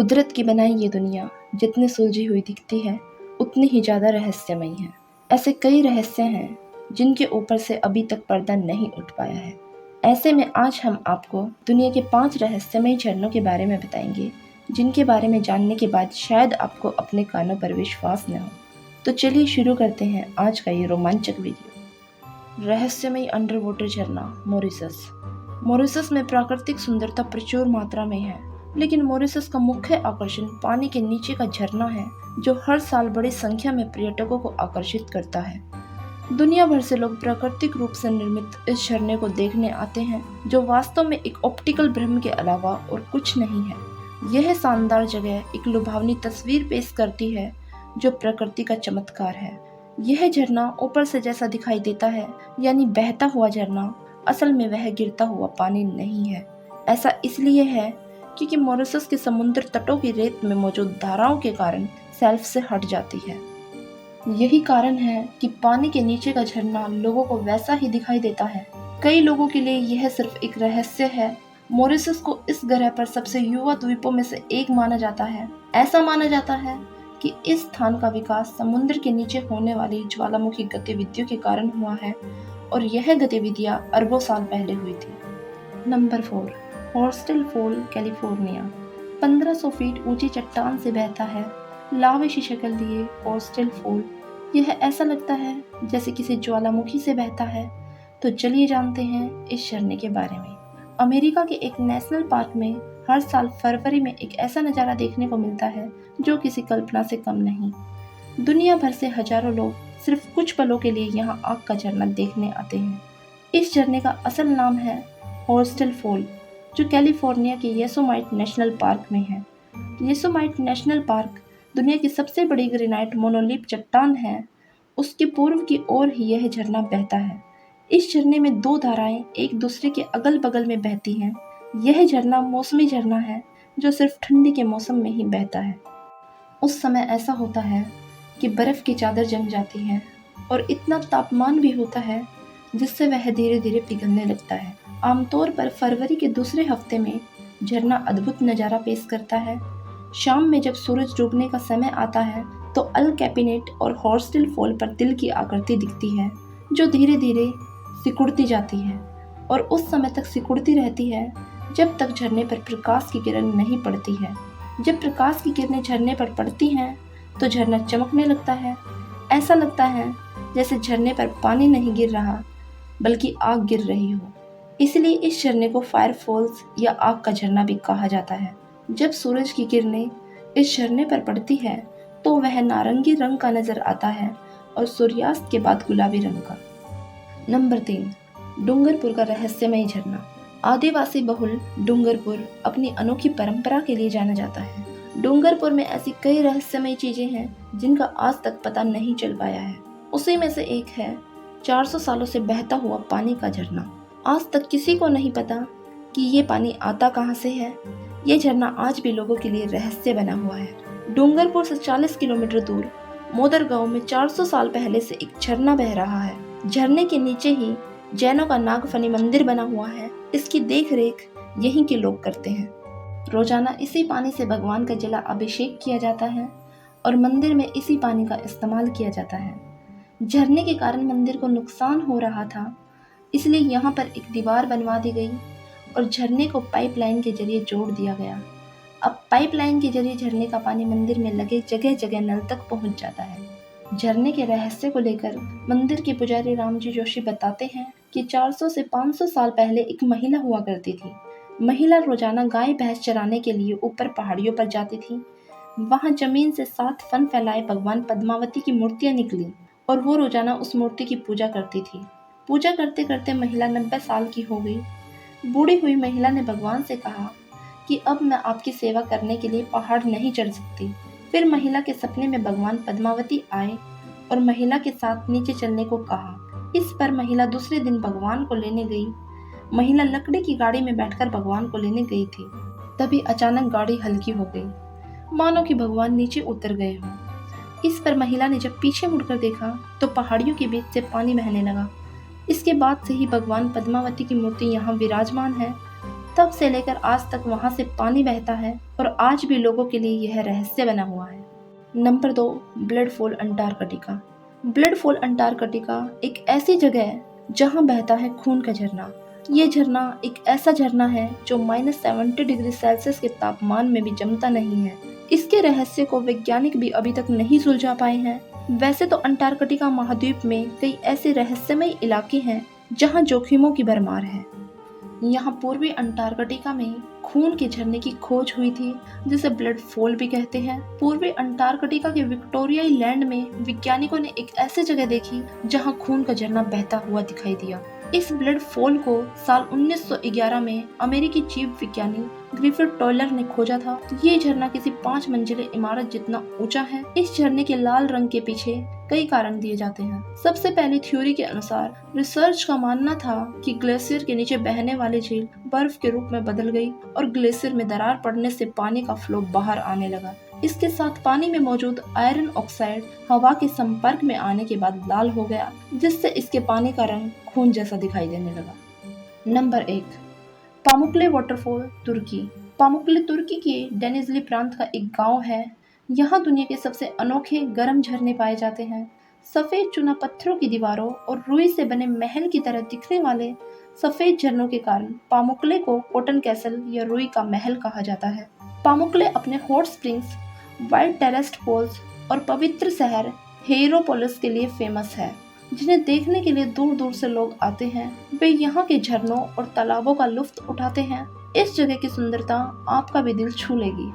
कुदरत की बनाई ये दुनिया जितनी सुलझी हुई दिखती है उतनी ही ज़्यादा रहस्यमयी है। ऐसे कई रहस्य हैं जिनके ऊपर से अभी तक पर्दा नहीं उठ पाया है। ऐसे में आज हम आपको दुनिया के 5 रहस्यमयी झरनों के बारे में बताएंगे जिनके बारे में जानने के बाद शायद आपको अपने कानों पर विश्वास न हो। तो चलिए शुरू करते हैं आज का ये रोमांचक वीडियो। रहस्यमयी अंडर वाटर झरना मॉरिशस। मॉरिशस में प्राकृतिक सुंदरता प्रचुर मात्रा में है, लेकिन मॉरिशस का मुख्य आकर्षण पानी के नीचे का झरना है जो हर साल बड़ी संख्या में पर्यटकों को आकर्षित करता है। दुनिया भर से लोग प्राकृतिक रूप से निर्मित इस झरने को देखने आते हैं जो वास्तव में एक ऑप्टिकल भ्रम के अलावा और कुछ नहीं है। यह शानदार जगह एक लुभावनी तस्वीर पेश करती है जो प्रकृति का चमत्कार है। यह झरना ऊपर से जैसा दिखाई देता है, यानी बहता हुआ झरना, असल में वह गिरता हुआ पानी नहीं है। ऐसा इसलिए है क्योंकि मॉरिशस के समुद्र तटों की रेत में मौजूद धाराओं के कारण शेल्फ से हट जाती है। यही कारण है कि पानी के नीचे का झरना लोगों को वैसा ही दिखाई देता है। कई लोगों के लिए यह सिर्फ एक रहस्य है। मॉरिशस को इस ग्रह पर सबसे युवा द्वीपों में से एक माना जाता है। ऐसा माना जाता है कि इस स्थान का विकास समुद्र के नीचे होने वाली ज्वालामुखी गतिविधियों के कारण हुआ है और यह गतिविधियां अरबों साल पहले हुई थी। Number 4, Horsetail Fall, California. 1500 feet ऊंची चट्टान से बहता है लावे की शक्ल लिए हॉर्स्टेल फॉल। यह ऐसा लगता है जैसे किसी ज्वालामुखी से बहता है। तो चलिए जानते हैं इस झरने के बारे में। अमेरिका के एक नेशनल पार्क में हर साल फरवरी में एक ऐसा नज़ारा देखने को मिलता है जो किसी कल्पना से कम नहीं। दुनिया भर से हजारों लोग सिर्फ कुछ पलों के लिए यहाँ आग का झरना देखने आते हैं। इस झरने का असल नाम है हॉर्स्टेल फॉल, जो कैलिफोर्निया के योसेमाइट नेशनल पार्क में है। योसेमाइट नेशनल पार्क दुनिया की सबसे बड़ी ग्रेनाइट मोनोलिथ चट्टान है। उसके पूर्व की ओर ही यह झरना बहता है। इस झरने में 2 धाराएं एक दूसरे के अगल बगल में बहती हैं। यह झरना मौसमी झरना है जो सिर्फ ठंडी के मौसम में ही बहता है। उस समय ऐसा होता है कि बर्फ की चादर जम जाती है और इतना तापमान भी होता है जिससे वह धीरे धीरे पिघलने लगता है। आमतौर पर फरवरी के दूसरे हफ्ते में झरना अद्भुत नज़ारा पेश करता है। शाम में जब सूरज डूबने का समय आता है तो अल कैपिनेट और हॉर्स्टेल फॉल पर तिल की आकृति दिखती है जो धीरे धीरे सिकुड़ती जाती है और उस समय तक सिकुड़ती रहती है जब तक झरने पर प्रकाश की किरण नहीं पड़ती है। जब प्रकाश की किरणें झरने पर पड़ती हैं तो झरना चमकने लगता है। ऐसा लगता है जैसे झरने पर पानी नहीं गिर रहा बल्कि आग गिर रही हो। इसलिए इस झरने को फायर फॉल्स या आग का झरना भी कहा जाता है। जब सूरज की किरणें इस झरने पर पड़ती है तो वह नारंगी रंग का नजर आता है और सूर्यास्त के बाद गुलाबी रंग का। नंबर 3, डूंगरपुर का रहस्यमय झरना। आदिवासी बहुल डूंगरपुर अपनी अनोखी परंपरा के लिए जाना जाता है। डूंगरपुर में ऐसी कई रहस्यमय चीजें हैं जिनका आज तक पता नहीं चल पाया है। उसी में से एक है 400 सालों से बहता हुआ पानी का झरना। आज तक किसी को नहीं पता कि ये पानी आता कहाँ से है। ये झरना आज भी लोगों के लिए रहस्य बना हुआ है। डूंगरपुर से 40 किलोमीटर दूर मोदर गांव में 400 साल पहले से एक झरना बह रहा है। झरने के नीचे ही जैनों का नागफनी मंदिर बना हुआ है। इसकी देख रेख यहीं के लोग करते हैं। रोजाना इसी पानी से भगवान का जला अभिषेक किया जाता है और मंदिर में इसी पानी का इस्तेमाल किया जाता है। झरने के कारण मंदिर को नुकसान हो रहा था, इसलिए यहाँ पर एक दीवार बनवा दी गई और झरने को पाइपलाइन के जरिए जोड़ दिया गया। अब पाइपलाइन के जरिए झरने का पानी मंदिर में लगे जगह जगह नल तक पहुँच जाता है। झरने के रहस्य को लेकर मंदिर के पुजारी रामजी जोशी बताते हैं कि 400 से 500 साल पहले एक महिला हुआ करती थी। महिला रोजाना गाय भैंस चराने के लिए ऊपर पहाड़ियों पर जाती थी। वहां जमीन से 7 फन फैलाए भगवान पद्मावती की मूर्तियां निकली और वो रोजाना उस मूर्ति की पूजा करती थी। पूजा करते करते महिला 90 साल की हो गई। बूढ़ी हुई महिला ने भगवान से कहा कि अब मैं आपकी सेवा करने के लिए पहाड़ नहीं चढ़ सकती। फिर महिला के सपने में भगवान पद्मावती आए और महिला के साथ नीचे चलने को कहा। इस पर महिला दूसरे दिन भगवान को लेने गई। महिला लकड़ी की गाड़ी में बैठकर भगवान को लेने गई थी। तभी अचानक गाड़ी हल्की हो गई, मानो कि भगवान नीचे उतर गए हों। इस पर महिला ने जब पीछे मुड़कर देखा तो पहाड़ियों के बीच से पानी बहने लगा। इसके बाद से ही भगवान पद्मावती की मूर्ति यहाँ विराजमान है तब से लेकर आज तक वहाँ से पानी बहता है और आज भी लोगों के लिए यह रहस्य बना हुआ है। Number 2, blood fall Antarctica. Blood fall Antarctica एक ऐसी जगह है जहाँ बहता है खून का झरना। ये झरना एक ऐसा झरना है जो -70 डिग्री सेल्सियस के तापमान में भी जमता नहीं है। इसके रहस्य को वैज्ञानिक भी अभी तक नहीं सुलझा पाए हैं। वैसे तो अंटार्कटिका महाद्वीप में कई ऐसे रहस्यमय इलाके हैं जहाँ जोखिमों की भरमार है। यहाँ पूर्वी अंटार्कटिका में खून के झरने की खोज हुई थी, जिसे ब्लड फॉल भी कहते हैं। पूर्वी अंटार्कटिका के विक्टोरियाई लैंड में वैज्ञानिकों ने एक ऐसी जगह देखी जहाँ खून का झरना बहता हुआ दिखाई दिया। इस ब्लड फॉल को साल 1911 में अमेरिकी चीफ विज्ञानी ग्रिफिथ टॉयलर ने खोजा था। ये झरना किसी 5 मंजिले इमारत जितना ऊंचा है। इस झरने के लाल रंग के पीछे कई कारण दिए जाते हैं। सबसे पहली थ्योरी के अनुसार रिसर्च का मानना था कि ग्लेशियर के नीचे बहने वाली झील बर्फ के रूप में बदल गई और ग्लेशियर में दरार पड़ने से पानी का फ्लो बाहर आने लगा। इसके साथ पानी में मौजूद आयरन ऑक्साइड हवा के संपर्क में आने के बाद लाल हो गया, जिससे इसके पानी का रंग खून जैसा दिखाई देने लगा। नंबर 1, पामुक्ले वाटरफॉल, तुर्की। पामुक्ले तुर्की के डेनिजली प्रांत का एक गांव है। यहाँ दुनिया के सबसे अनोखे गर्म झरने पाए जाते हैं। सफेद चूना पत्थरों की दीवारों और रुई से बने महल की तरह दिखने वाले सफेद झरनों के कारण पामुक्ले को कॉटन कैसल या रुई का महल कहा जाता है। पामुक्ले अपने hot springs, white terraced pools और पवित्र शहर हेरोपोलिस के लिए फेमस है, जिन्हें देखने के लिए दूर दूर से लोग आते हैं। वे यहाँ के झरनों और तालाबों का लुत्फ उठाते हैं। इस जगह की सुंदरता आपका भी दिल छू लेगी।